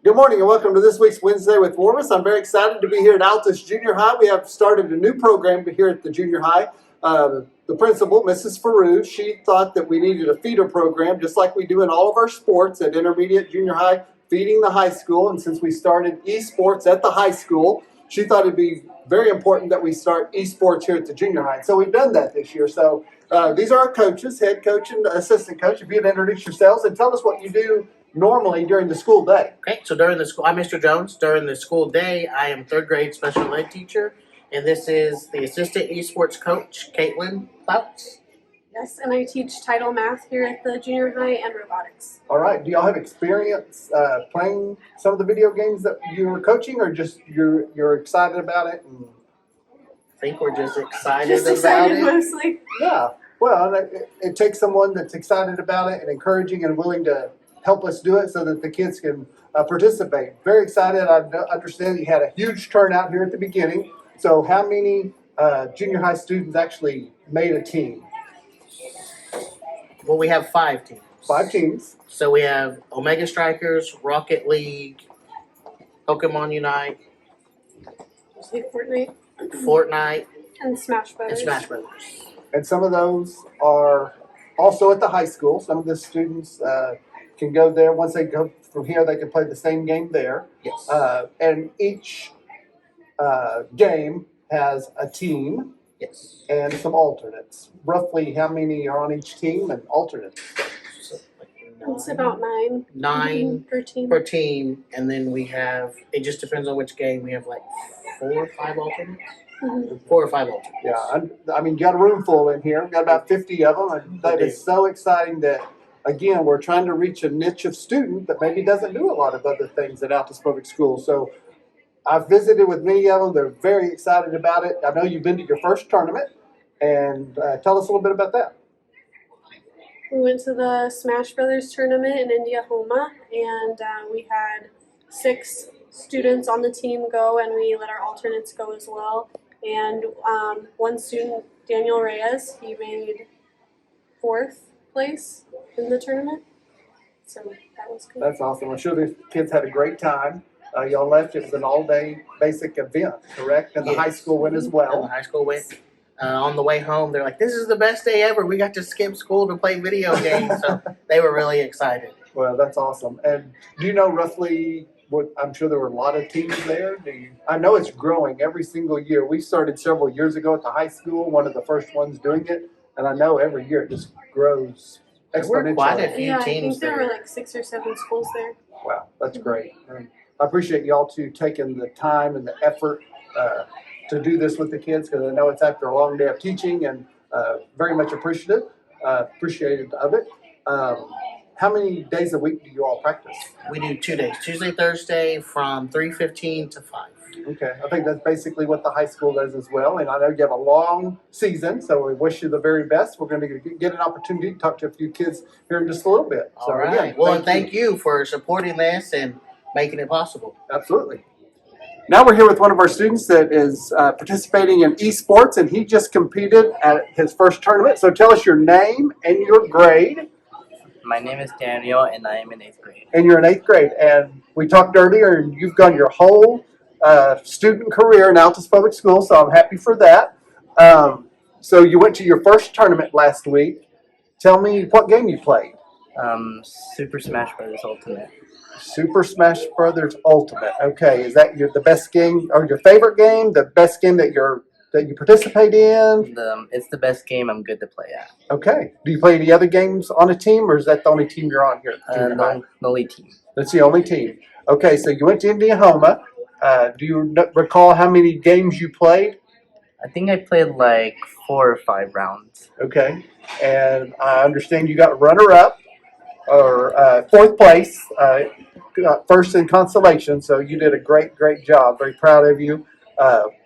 Good morning and welcome to this week's Wednesday with Warvis. I'm very excited to be here at Altus Junior High. We have started a new program here at the junior high. The principal, Mrs. Farouz, she thought that we needed a feeder program just like we do in all of our sports at intermediate, junior high, feeding the high school. And since we started esports at the high school, she thought it'd be very important that we start esports here at the junior high. And so we've done that this year. So these are our coaches, head coach and assistant coach. If you'd introduce yourselves and tell us what you do normally during the school day. Okay, so during the school, I'm Mr. Jones. During the school day, I am third grade special ed teacher, and this is the assistant esports coach, Caitlin Clouts. Yes, and I teach title math here at the junior high and robotics. All right. Do y'all have experience playing some of the video games that you were coaching, or just you're excited about it? And... I think we're just excited Just about excited it. mostly. Yeah. Well, it takes someone that's excited about it and encouraging and willing to help us do it so that the kids can participate. Very excited. I understand you had a huge turnout here at the beginning. So how many junior high students actually made a team? Well, we have 5 teams. 5 teams. So we have Omega Strikers, Rocket League, Pokemon Unite, Say Fortnite Fortnite, and Smash and Brothers. Smash Brothers. And some of those are also at the high school. Some of the students can go there. Once they go from here, they can play the same game there. Yes. And each game has a team Yes. and some alternates. Roughly how many are on each team and alternates? So, It's about 9 9 per team. per team, and then we have, it just depends on which game. We have like 4 or 5 alternates. Mhm. 4 or 5 alternates. Yeah, I mean, you got a room full in here. We've got about 50 of them. And that We is so exciting that, again, we're trying to reach a niche of student that maybe doesn't do a lot of other things at Altus Public Schools. So I've visited with many of them. They're very excited about it. I know you've been to your first tournament, and tell us a little bit about that. We went to the Smash Brothers tournament in Indiahoma, and we had 6 students on the team go, and we let our alternates go as well. And one student, Daniel Reyes, he made 4th place in the tournament. So that was good. That's awesome. I'm sure the kids had a great time. Y'all left. It was an all-day basic event, correct? And the Yes. high school went as And the well. high school went. On the way home, they're like, "This is the best day ever. We got to skip school to play video games." So they were really excited. Well, that's awesome. And do you know roughly what? I'm sure there were a lot of teams there. I know it's growing every single year. We started several years ago at the high school, one of the first ones doing it, and I know every year it just grows There were quite a exponentially. few Yeah, I teams think there there. were like 6 or 7 schools there. Wow, that's great. And I appreciate y'all too taking the time and the effort to do this with the kids, because I know it's after a long day of teaching, and very much appreciative of it. How many days a week do you all practice? We do 2 days, Tuesday, Thursday, from 3:15 to 5. Okay, I think that's basically what the high school does as well. And I know you have a long season, so we wish you the very best. We're going to get an opportunity to talk to a few kids here in just a little bit. All right. Again, Well, thank you for supporting this and making it possible. Absolutely. Now we're here with one of our students that is participating in esports, and he just competed at his first tournament. So tell us your name and your grade. My name is Daniel, and I am in 8th grade. And you're in 8th grade. And we talked earlier, and you've gone your whole student career in Altus Public Schools, so I'm happy for that. So you went to your first tournament last week. Tell me what game you played. Super Smash Brothers Ultimate. Super Smash Brothers Ultimate. Okay, is that the best game or your favorite game? The best game that you participate in? It's the best game I'm good to play at. Okay. Do you play any other games on a team, or is that the only team you're on here? at junior high? The only team. That's the only team. Okay, so you went to Indiahoma. Do you recall how many games you played? I think I played like 4 or 5 rounds. Okay, and I understand you got runner-up or 4th place, got first in consolation. So you did a great job. Very proud of you.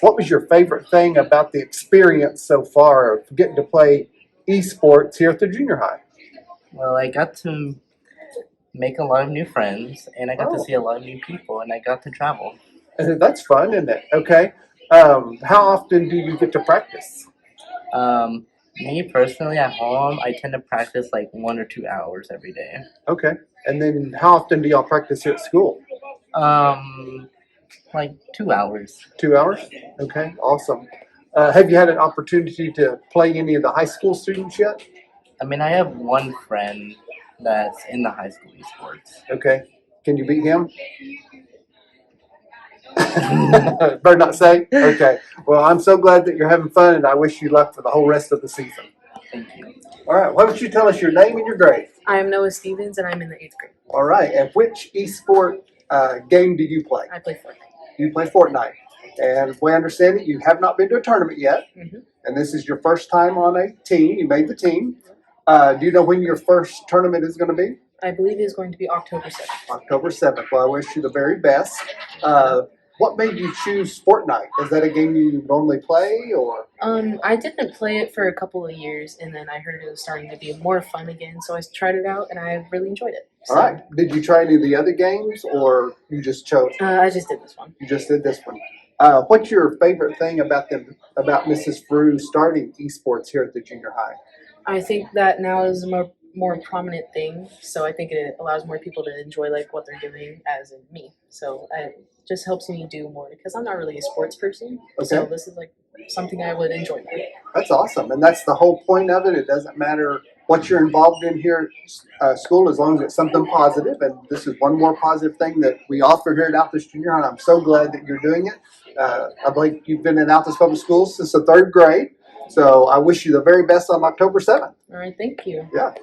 What was your favorite thing about the experience so far of getting to play esports here at the junior high? Well, I got to make a lot of new friends, and I got to see a lot of new people, and I got to travel. That's fun, isn't it? Okay. How often do you get to practice? Me personally, at home, I tend to practice like 1 or 2 hours every day. Okay. And then how often do y'all practice here at school? Like 2 hours. 2 hours? Okay, awesome. Have you had an opportunity to play any of the high school students yet? I mean, I have one friend that's in the high school esports. Okay. Can you beat him? Better not say? Okay. Well, I'm so glad that you're having fun, and I wish you luck for the whole rest of the season. Thank you. All right. Why don't you tell us your name and your grade? I'm Noah Stevens, and I'm in the 8th grade. All right. And which esport game do you play? I play Fortnite. You play Fortnite. And as we understand it, you have not been to a tournament yet. Mm-hmm. And this is your first time on a team. You made the team. Do you know when your first tournament is going to be? I believe it is going to be October 7th. October 7th. Well, I wish you the very best. What made you choose Fortnite? Is that a game you normally play, or? I didn't play it for a couple of years, and then I heard it was starting to be more fun again, so I tried it out, and I really enjoyed it. So, All right. Did you try any of the other games, or you just chose? I just did this one. You just did this one. What's your favorite thing about Mrs. Frew starting esports here at the junior high? I think that now is a more prominent thing, so I think it allows more people to enjoy like what they're doing, as in me. So it just helps me do more because I'm not really a sports person. Okay. So this is like something I would enjoy more. That's awesome, and that's the whole point of it. It doesn't matter what you're involved in here at school, as long as it's something positive. And this is one more positive thing that we offer here at Altus Junior High, and I'm so glad that you're doing it. I believe you've been in Altus Public Schools since the 3rd grade, so I wish you the very best on October 7th. All right, thank you. Yeah.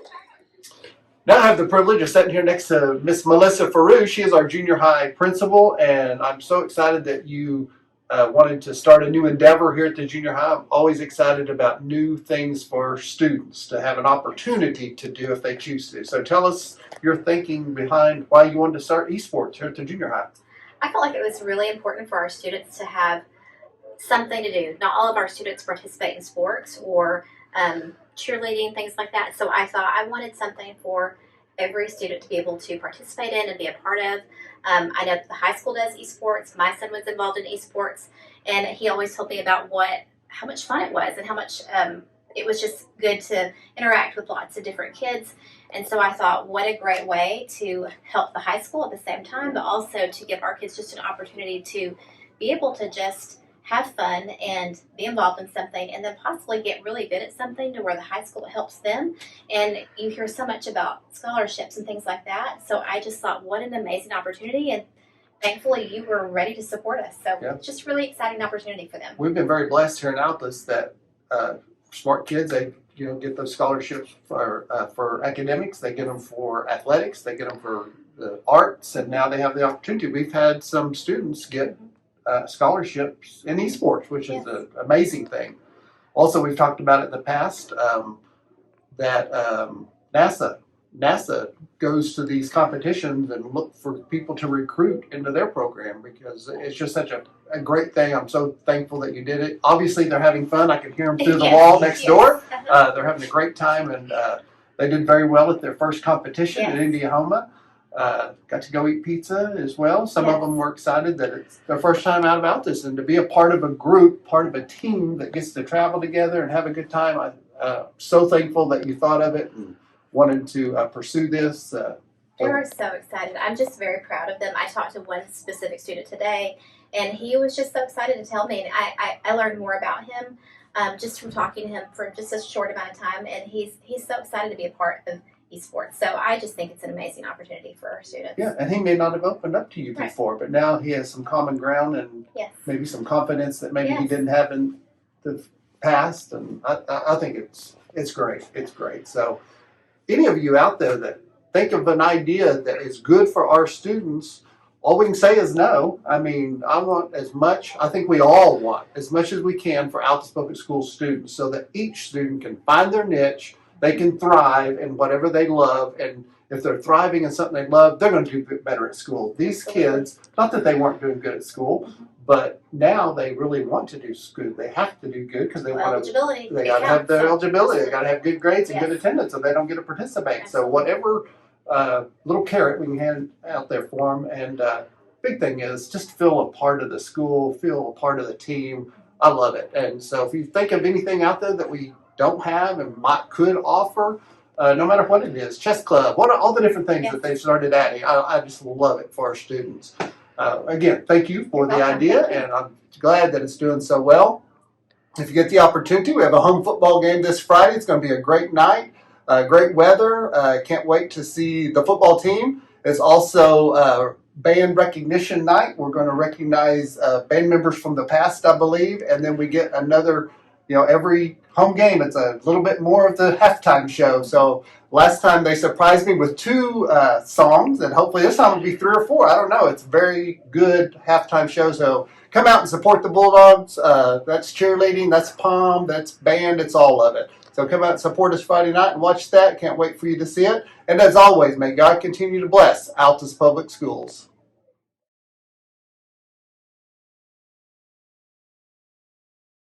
Now I have the privilege of sitting here next to Miss Melissa Faru. She is our junior high principal, and I'm so excited that you wanted to start a new endeavor here at the junior high. I'm always excited about new things for students to have an opportunity to do if they choose to. So tell us your thinking behind why you wanted to start esports here at the junior high. I felt like it was really important for our students to have something to do. Not all of our students participate in sports or cheerleading, things like that. So I thought I wanted something for every student to be able to participate in and be a part of. I know the high school does esports. My son was involved in esports, and he always told me about how much fun it was and how much it was just good to interact with lots of different kids. And so I thought, what a great way to help the high school at the same time, but also to give our kids just an opportunity to be able to just have fun and be involved in something, and then possibly get really good at something to where the high school helps them. And you hear so much about scholarships and things like that. So I just thought, what an amazing opportunity. And thankfully you were ready to support us. So Yeah. just really exciting opportunity for them. We've been very blessed here in Altus that smart kids, they get those scholarships for academics. They get them for athletics. They get them for the arts, and now they have the opportunity. We've had some students get scholarships in esports, which is an amazing thing. Also, we've talked about it in the past that NASA goes to these competitions and look for people to recruit into their program because it's just such a great thing. I'm so thankful that you did it. Obviously, they're having fun. I can hear them through the wall next door. They're having a great time, and they did very well at their first competition in Indiana. Got to go eat pizza as well. Some of them were excited that it's their first time out of Altus, and to be a part of a group, part of a team that gets to travel together and have a good time. I'm so thankful that you thought of it and wanted to pursue this. They were so excited. I'm just very proud of them. I talked to one specific student today, and he was just so excited to tell me. And I learned more about him just from talking to him for just a short amount of time, and he's so excited to be a part of esports. So I just think it's an amazing opportunity for our students. Yeah, and he may not have opened up to you before, but now he has some common ground and maybe some confidence that maybe he didn't have in the past. And I think it's great. It's great. So any of you out there that think of an idea that is good for our students, all we can say is no. I mean, I want as much, I think we all want as much as we can for Altus Public School students so that each student can find their niche. They can thrive in whatever they love, and if they're thriving in something they love, they're going to do better at school. These kids, not that they weren't doing good at school, but now they really want to do good. They have to do good because they want to. They got to have their eligibility. They got to have good grades and good attendance, or they don't get to participate. So whatever little carrot we can hand out there for them, and big thing is just feel a part of the school, feel a part of the team. I love it, and so if you think of anything out there that we don't have and could offer, no matter what it is, chess club, all the different things that they've started adding. I just love it for our students. Again, thank you for the Welcome. idea, Thank you. and I'm glad that it's doing so well. If you get the opportunity, we have a home football game this Friday. It's going to be a great night, great weather. Can't wait to see the football team. It's also band recognition night. We're going to recognize band members from the past, I believe, and then we get another. Every home game, it's a little bit more of the halftime show. So last time they surprised me with 2 songs, and hopefully this time it'll be 3 or 4. I don't know. It's a very good halftime show. So come out and support the Bulldogs. That's cheerleading, that's pom, that's band, it's all of it. So come out and support us Friday night and watch that. Can't wait for you to see it. And as always, may God continue to bless Altus Public Schools.